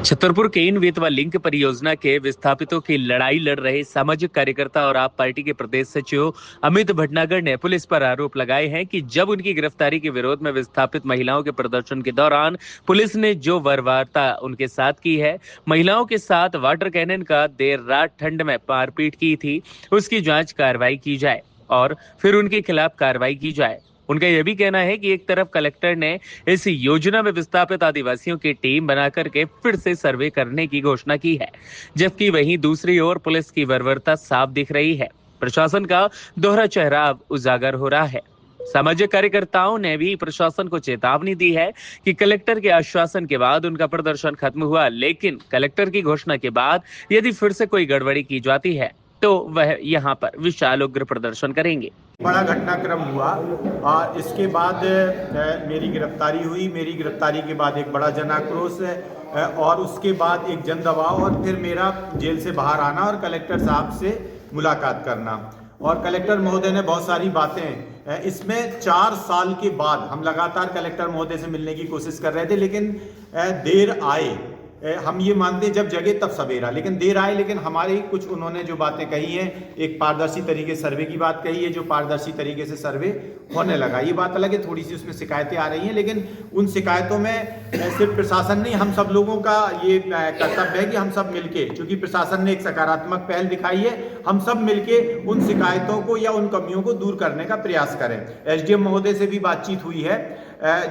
Chhatarpur Ken Betwa link परियोजना के विस्थापितों की लड़ाई लड़ रहे सामाजिक कार्यकर्ता और आप पार्टी के प्रदेश सचिव अमित भटनागर ने पुलिस पर आरोप लगाए हैं कि जब उनकी गिरफ्तारी के विरोध में विस्थापित महिलाओं के प्रदर्शन के दौरान पुलिस ने जो बर्बरता उनके साथ की है, महिलाओं के साथ वाटर कैनन का देर रात ठंड में मारपीट की थी, उसकी जांच कार्रवाई की जाए और फिर उनके खिलाफ कार्रवाई की जाए। उनका यह भी कहना है कि एक तरफ कलेक्टर ने इस योजना में विस्थापित आदिवासियों की टीम बनाकर के फिर से सर्वे करने की घोषणा की है, जबकि वहीं दूसरी ओर पुलिस की बर्बरता साफ दिख रही है। प्रशासन का दोहरा चेहरा अब उजागर हो रहा है। सामाजिक कार्यकर्ताओं ने भी प्रशासन को चेतावनी दी है कि कलेक्टर के आश्वासन के बाद उनका प्रदर्शन खत्म हुआ, लेकिन कलेक्टर की घोषणा के बाद यदि फिर से कोई गड़बड़ी की जाती है तो वह यहाँ पर विशाल उग्र प्रदर्शन करेंगे। बड़ा घटनाक्रम हुआ और इसके बाद मेरी गिरफ्तारी हुई। मेरी गिरफ्तारी के बाद एक बड़ा जन आक्रोश और उसके बाद एक जन दबाव और फिर मेरा जेल से बाहर आना और कलेक्टर साहब से मुलाकात करना। और कलेक्टर महोदय ने बहुत सारी बातें, इसमें 4 साल के बाद हम लगातार कलेक्टर महोदय से मिलने की कोशिश कर रहे थे, लेकिन देर आए। हम ये मानते हैं जब जगे तब सवेरा, लेकिन देर आए। लेकिन हमारी कुछ उन्होंने जो बातें कही हैं, एक पारदर्शी तरीके से सर्वे की बात कही है, जो पारदर्शी तरीके से सर्वे होने लगा, ये बात अलग है। थोड़ी सी उसमें शिकायतें आ रही हैं, लेकिन उन शिकायतों में सिर्फ प्रशासन नहीं, हम सब लोगों का ये कर्तव्य है कि हम सब मिलके, क्योंकि प्रशासन ने एक सकारात्मक पहल दिखाई है, हम सब मिलके उन शिकायतों को या उन कमियों को दूर करने का प्रयास करें। एसडीएम महोदय से भी बातचीत हुई है,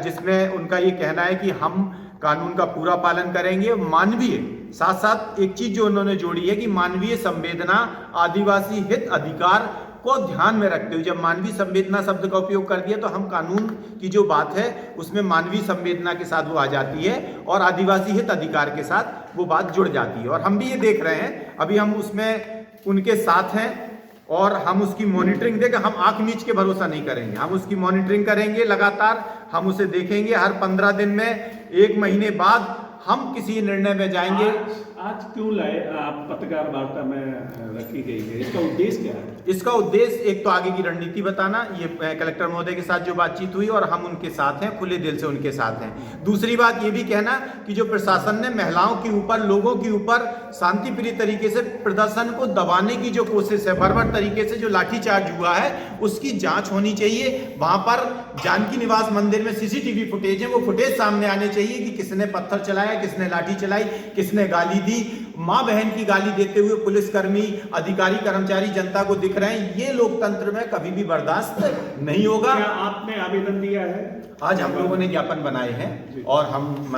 जिसमें उनका ये कहना है कि हम कानून का पूरा पालन करेंगे। मानवीय साथ साथ एक चीज जो उन्होंने जोड़ी है कि मानवीय संवेदना, आदिवासी हित अधिकार को ध्यान में रखते हुए, जब मानवीय संवेदना शब्द का उपयोग कर दिया तो हम कानून की जो बात है उसमें मानवीय संवेदना के साथ वो आ जाती है और आदिवासी हित अधिकार के साथ वो बात जुड़ जाती है। और हम भी ये देख रहे हैं, अभी हम उसमें उनके साथ हैं और हम उसकी मॉनिटरिंग देखें। हम आंख मीच के भरोसा नहीं करेंगे, हम उसकी मॉनिटरिंग करेंगे लगातार, हम उसे देखेंगे। हर 15 दिन में, 1 महीने बाद हम किसी निर्णय में जाएंगे। आज क्यों लाए आप पत्रकार वार्ता में रखी गई है, इसका उद्देश्य क्या है? इसका उद्देश्य एक तो आगे की रणनीति बताना, ये कलेक्टर महोदय के साथ जो बातचीत हुई और हम उनके साथ हैं, खुले दिल से उनके साथ हैं। दूसरी बात ये भी कहना कि जो प्रशासन ने महिलाओं के ऊपर, लोगों के ऊपर शांतिप्रिय तरीके से प्रदर्शन को दबाने की जो कोशिश है, बर्बर तरीके से जो लाठीचार्ज हुआ है, उसकी जांच होनी चाहिए। वहां पर जानकी निवास मंदिर में सीसीटीवी फुटेज है, वो फुटेज सामने आने चाहिए कि किसने पत्थर चलाया, किसने लाठी चलाई, किसने गाली दी। मां बहन की गाली देते हुए पुलिसकर्मी, अधिकारी, कर्मचारी जनता को दिख रहे हैं। ये लोकतंत्र में कभी भी बर्दाश्त नहीं होगा। क्या आपने आवेदन दिया है? आज हम लोगों ने ज्ञापन बनाए हैं और हम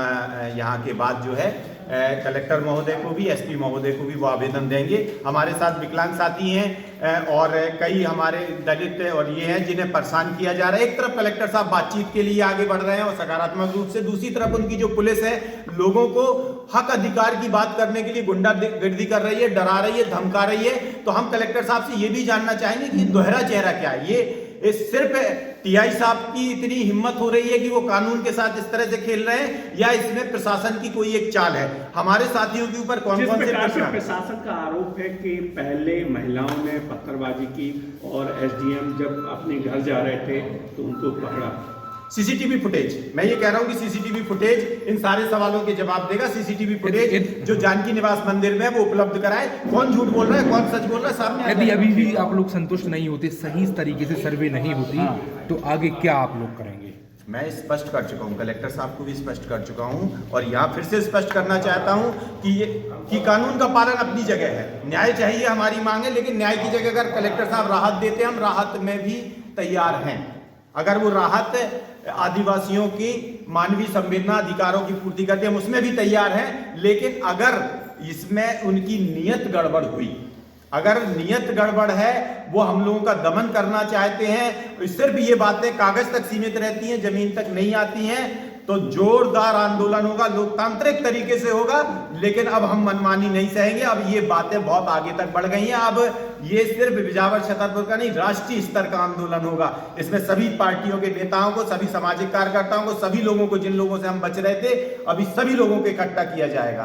यहाँ के बाद जो है कलेक्टर महोदय को भी, एसपी महोदय को भी वो आवेदन देंगे। हमारे साथ विकलांग साथी हैं और कई हमारे दलित और ये हैं जिन्हें परेशान किया जा रहा है। एक तरफ कलेक्टर साहब बातचीत के लिए आगे बढ़ रहे हैं और सकारात्मक रूप से, दूसरी तरफ उनकी जो पुलिस है लोगों को हक अधिकार की बात करने के लिए गुंडागर्दी कर रही है, डरा रही है, धमका रही है। तो हम कलेक्टर साहब से ये भी जानना चाहेंगे कि दोहरा चेहरा क्या है। ये सिर्फ टीआई साहब की इतनी हिम्मत हो रही है कि वो कानून के साथ इस तरह से खेल रहे हैं, या इसमें प्रशासन की कोई एक चाल है? हमारे साथियों के ऊपर कौन कौन से प्रशासन का आरोप है कि पहले महिलाओं ने पत्थरबाजी की और एसडीएम जब अपने घर जा रहे थे तो उनको पकड़ा। सीसीटीवी फुटेज, मैं ये कह रहा हूं कि सीसीटीवी फुटेज इन सारे सवालों के जवाब देगा। सीसीटीवी फुटेज जो जानकी निवास मंदिर में वो उपलब्ध कराए। कौन झूठ बोल रहा है, कौन सच बोल रहा है, सामने। यदि अभी भी आप लोग संतुष्ट नहीं होते, सही तरीके से सर्वे नहीं होती, तो आगे क्या आप लोग करेंगे? मैं स्पष्ट कर चुका हूं, कलेक्टर साहब को भी स्पष्ट कर चुका हूं और यहाँ फिर से स्पष्ट करना चाहता हूं कि कानून का पालन अपनी जगह है। न्याय चाहिए, हमारी मांग है, लेकिन न्याय की जगह अगर कलेक्टर साहब राहत देते हैं, हम राहत में भी तैयार हैं। अगर वो राहत आदिवासियों की मानवीय संवेदना, अधिकारों की पूर्ति करते हैं, हम उसमें भी तैयार हैं। लेकिन अगर इसमें उनकी नीयत गड़बड़ हुई, अगर नीयत गड़बड़ है, वो हम लोगों का दमन करना चाहते हैं, सिर्फ ये बातें कागज तक सीमित रहती हैं, जमीन तक नहीं आती हैं, तो जोरदार आंदोलन होगा, लोकतांत्रिक तरीके से होगा। लेकिन अब हम मनमानी नहीं सहेंगे। अब ये बातें बहुत आगे तक बढ़ गई हैं। अब ये सिर्फ बिजावर छतरपुर का नहीं, राष्ट्रीय स्तर का आंदोलन होगा। इसमें सभी पार्टियों के नेताओं को, सभी सामाजिक कार्यकर्ताओं को, सभी लोगों को, जिन लोगों से हम बच रहे थे, अभी सभी लोगों को इकट्ठा किया जाएगा।